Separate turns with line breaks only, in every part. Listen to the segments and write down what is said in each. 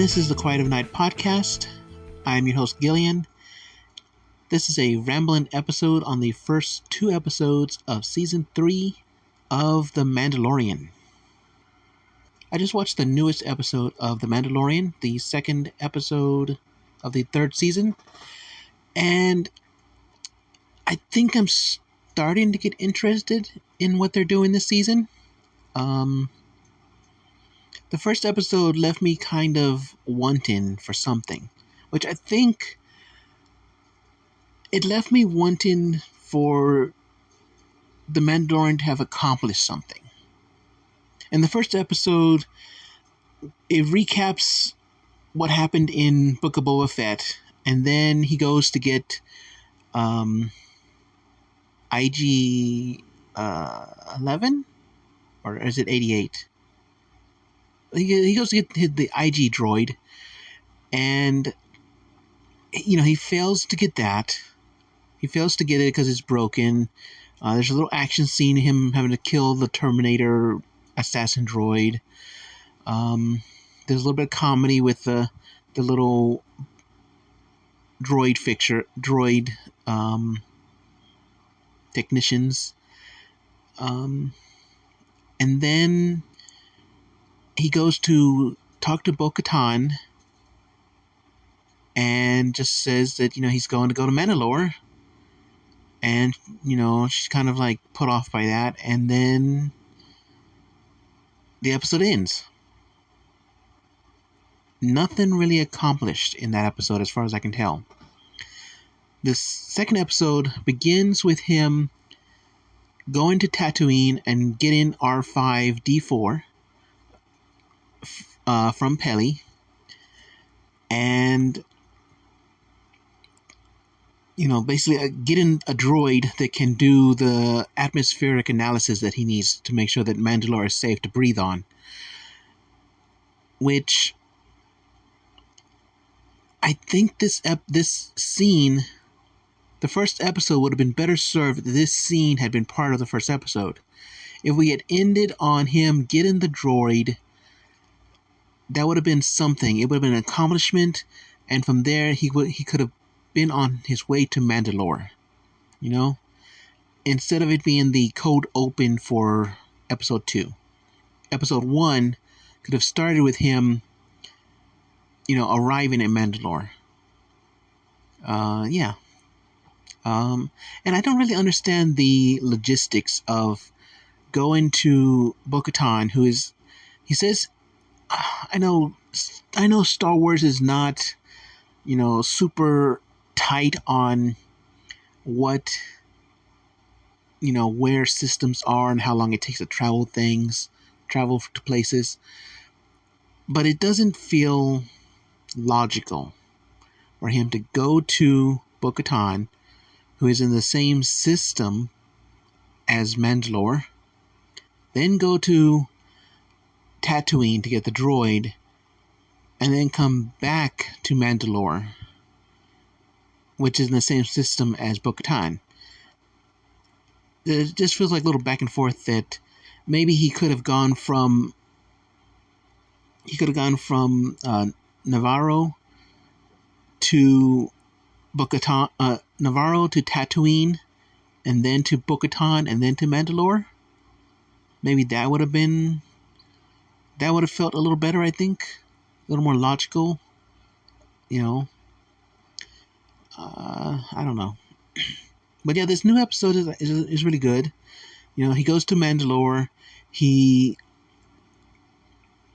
This is the Quiet of Night podcast. I'm your host, Gillian. This is a rambling episode on the first 2 episodes of Season 3 of The Mandalorian. I just watched the newest episode of The Mandalorian, the second episode of the 3rd season, and I think I'm starting to get interested in what they're doing this season. The first episode left me kind of wanting for something, which I think it left me wanting for the Mandalorian to have accomplished something. In the first episode, it recaps what happened in Book of Boba Fett, and then he goes to get IG 11, or is it 88? He goes to get the IG droid, and he fails to get that. He fails to get it because it's broken. There's a little action scene of him having to kill the Terminator assassin droid. There's a little bit of comedy with the little droid technicians. And then he goes to talk to Bo-Katan and just says that, he's going to go to Mandalore. And, she's kind of like put off by that. And then the episode ends. Nothing really accomplished in that episode as far as I can tell. This second episode begins with him going to Tatooine and getting R5-D4 from Peli, and basically getting a droid that can do the atmospheric analysis that he needs to make sure that Mandalore is safe to breathe on, which I think this scene, the first episode would have been better served if this scene had been part of the first episode. If we had ended on him getting the droid, that would have been something. It would have been an accomplishment, and from there he could have been on his way to Mandalore. Instead of it being the cold open for episode 2. Episode 1 could have started with him, arriving at Mandalore. And I don't really understand the logistics of going to Bo-Katan, he says, I know Star Wars is not, super tight on what, where systems are and how long it takes to travel to places. But it doesn't feel logical for him to go to Bo-Katan, who is in the same system as Mandalore, then go to Tatooine to get the droid, and then come back to Mandalore, which is in the same system as Bo-Katan. It just feels like a little back and forth that maybe he could have gone from Navarro to Bo-Katan, Navarro to Tatooine, and then to Bo-Katan, and then to Mandalore. Maybe that would have felt a little better, I think. A little more logical. I don't know. But yeah, this new episode is really good. He goes to Mandalore. He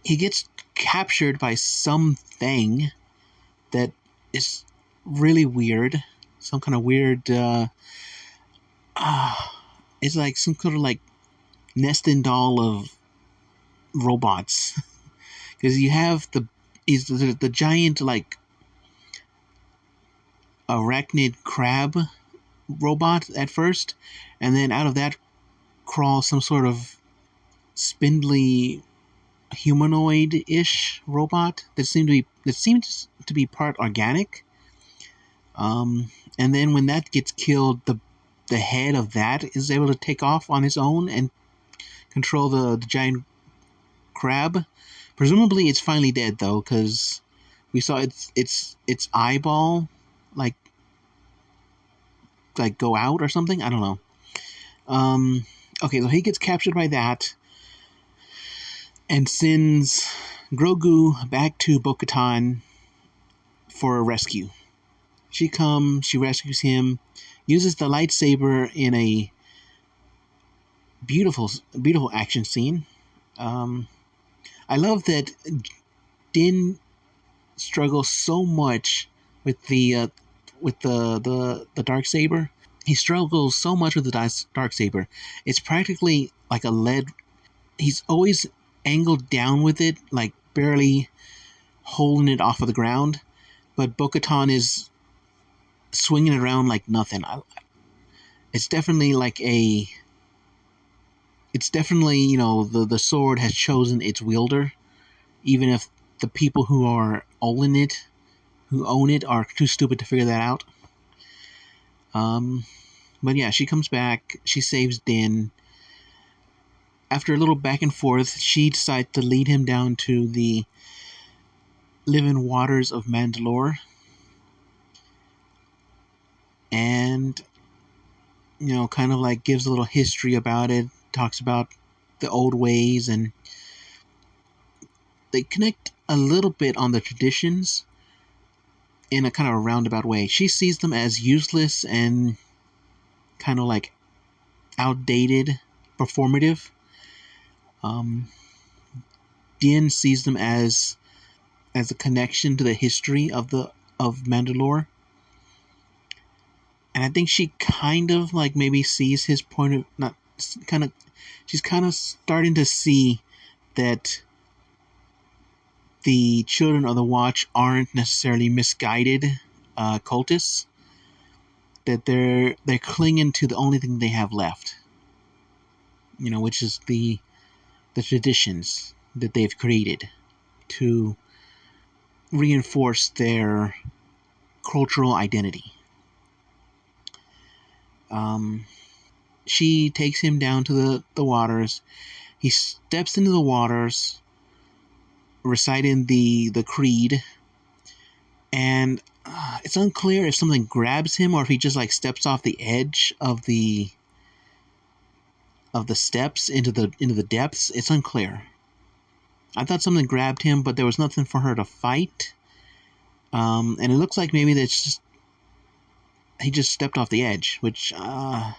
gets captured by something that is really weird. Some kind of weird... it's like some kind of like nesting doll of robots. Because you have the giant like arachnid crab robot at first, and then out of that crawls some sort of spindly humanoid-ish robot that seems to be part organic. And then when that gets killed, the head of that is able to take off on its own and control the giant crab. Presumably it's finally dead, though, because We saw its eyeball like go out or something. I don't know. Okay, so he gets captured by that and sends Grogu back to Bo-Katan for a rescue. She comes, she rescues him, uses the lightsaber in a beautiful action scene. I love that Din struggles so much with the dark saber. He struggles so much with the dark saber. It's practically like a lead. He's always angled down with it, like barely holding it off of the ground. But Bo-Katan is swinging it around like nothing. It's definitely like a. It's definitely, you know, the sword has chosen its wielder, even if the people who are owning it, are too stupid to figure that out. But yeah, she comes back. She saves Din. After a little back and forth, she decides to lead him down to the living waters of Mandalore. And, you know, kind of like gives a little history about it, talks about the old ways, and they connect a little bit on the traditions in a kind of a roundabout way. She sees them as useless and kind of like outdated, performative. Din sees them as a connection to the history of Mandalore, and I think she kind of like maybe sees his point of not kind of she's kind of starting to see that the children of the Watch aren't necessarily misguided cultists. That they're clinging to the only thing they have left, you know, which is the traditions that they've created to reinforce their cultural identity. She takes him down to the waters. He steps into the waters, reciting the creed, and it's unclear if something grabs him or if he just like steps off the edge of the steps into the depths. It's unclear. I thought something grabbed him, but there was nothing for her to fight. And it looks like maybe that's just he just stepped off the edge, which I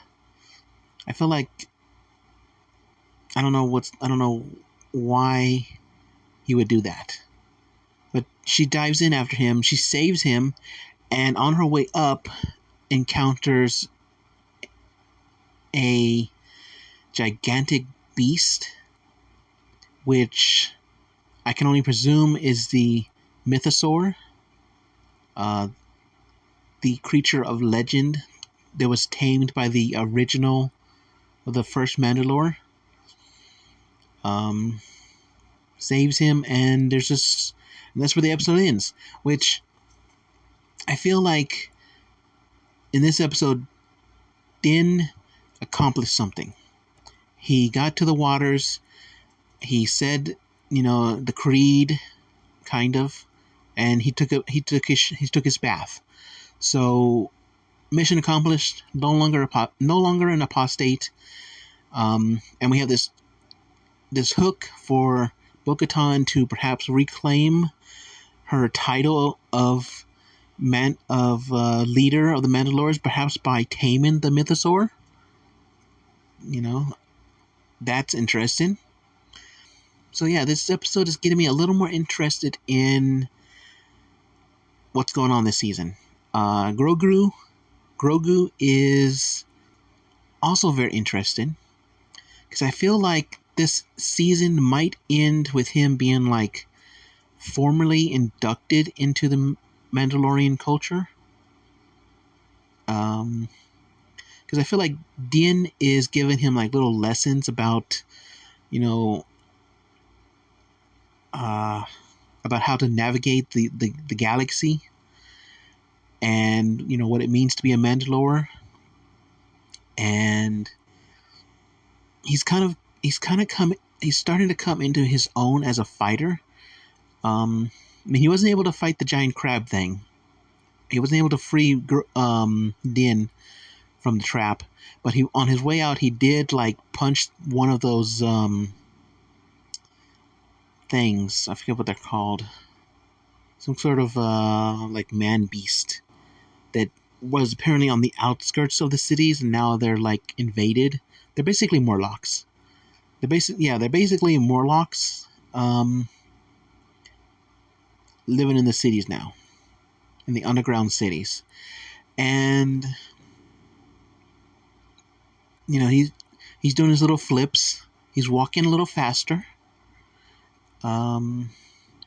feel like I don't know why he would do that. But she dives in after him, she saves him, and on her way up encounters a gigantic beast, which I can only presume is the mythosaur, the creature of legend that was tamed by the original of the first Mandalore. Saves him, and that's where the episode ends. Which I feel like in this episode, Din accomplished something. He got to the waters. He said, you know, the creed, kind of, and he took his bath. So, mission accomplished. No longer an apostate. And we have this hook for Bo-Katan to perhaps reclaim her title of leader of the Mandalorians, perhaps by taming the mythosaur. You know, that's interesting. So yeah, this episode is getting me a little more interested in what's going on this season. Grogu is also very interesting because I feel like this season might end with him being like formally inducted into the Mandalorian culture. Because I feel like Din is giving him like little lessons about, you know, about how to navigate the galaxy, and you know what it means to be a Mandalore. And he's starting to come into his own as a fighter. I mean, he wasn't able to fight the giant crab thing. He wasn't able to free Din from the trap, but he on his way out he did like punch one of those things. I forget what they're called. Some sort of like man beast that was apparently on the outskirts of the cities, and now they're like invaded. They're basically Morlocks. They're basically Morlocks living in the cities now, in the underground cities, and you know he's doing his little flips. He's walking a little faster.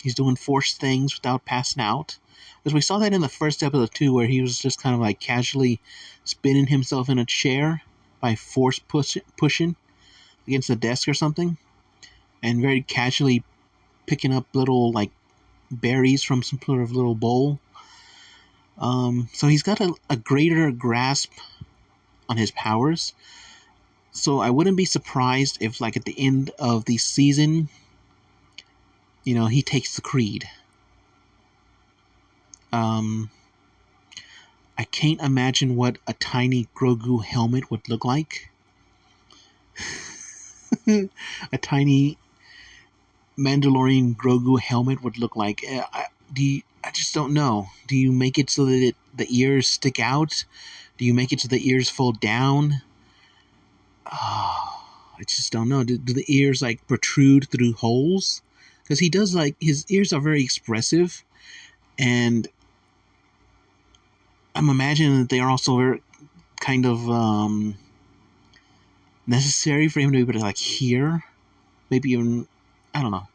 He's doing forced things without passing out. Because we saw that in the first episode too, where he was just kind of like casually spinning himself in a chair by force pushing against the desk or something, and very casually picking up little like berries from some sort of little bowl. So he's got a greater grasp on his powers. So I wouldn't be surprised if, like, at the end of the season, he takes the Creed. I can't imagine what a tiny Grogu helmet would look like. A tiny Mandalorian Grogu helmet would look like. I just don't know. Do you make it so that the ears stick out? Do you make it so the ears fall down? Oh, I just don't know. Do the ears like protrude through holes? Because he does, like, his ears are very expressive, and I'm imagining that they are also very kind of necessary for him to be able to like hear. Maybe even, I don't know.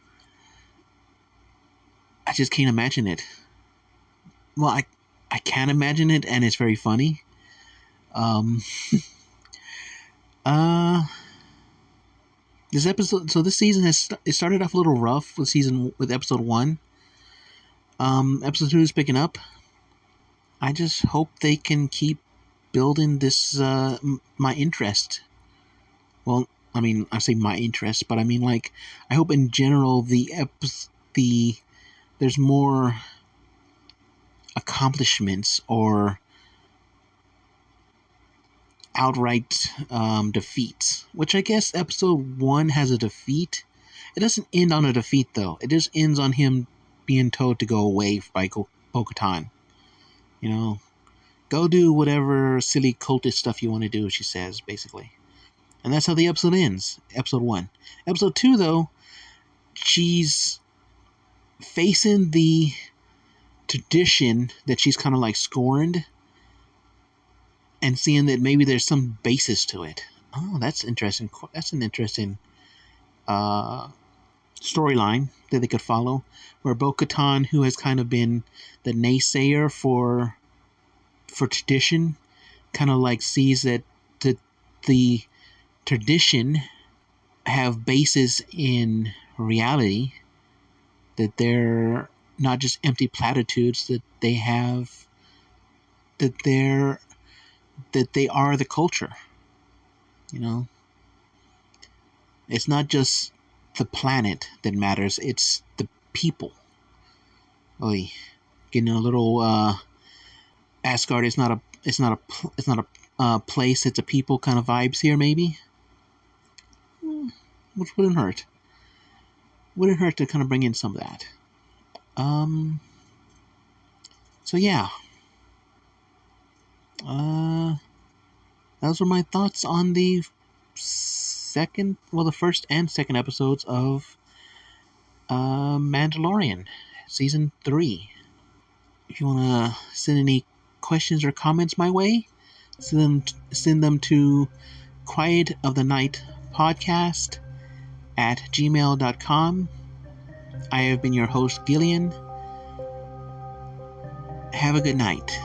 I just can't imagine it. Well, I can imagine it, and it's very funny. This episode, so this season it started off a little rough with episode 1. Episode 2 is picking up. I just hope they can keep building this my interest. Well, I mean, I say my interest, but I mean, like, I hope in general there's more accomplishments or outright defeats, which I guess episode 1 has a defeat. It doesn't end on a defeat, though. It just ends on him being told to go away by Bo-Katan. Go do whatever silly cultist stuff you want to do, she says, basically. And that's how the episode ends. Episode 1. Episode 2, though, she's facing the tradition that she's kind of like scorned, and seeing that maybe there's some basis to it. Oh, that's interesting. That's an interesting storyline that they could follow, where Bo-Katan, who has kind of been the naysayer for tradition, kind of like sees that the tradition have basis in reality, that they're not just empty platitudes, that they have, that they are the culture. It's not just the planet that matters, it's the people. Oy, getting a little Asgard is not a place, it's a people kind of vibes here, maybe. Which wouldn't hurt. Wouldn't hurt to kind of bring in some of that. So yeah. Those were my thoughts on the first and second episodes of Mandalorian, Season 3. If you want to send any questions or comments my way, send them to quietofthenight.podcast@gmail.com. I have been your host, Gillian. Have a good night.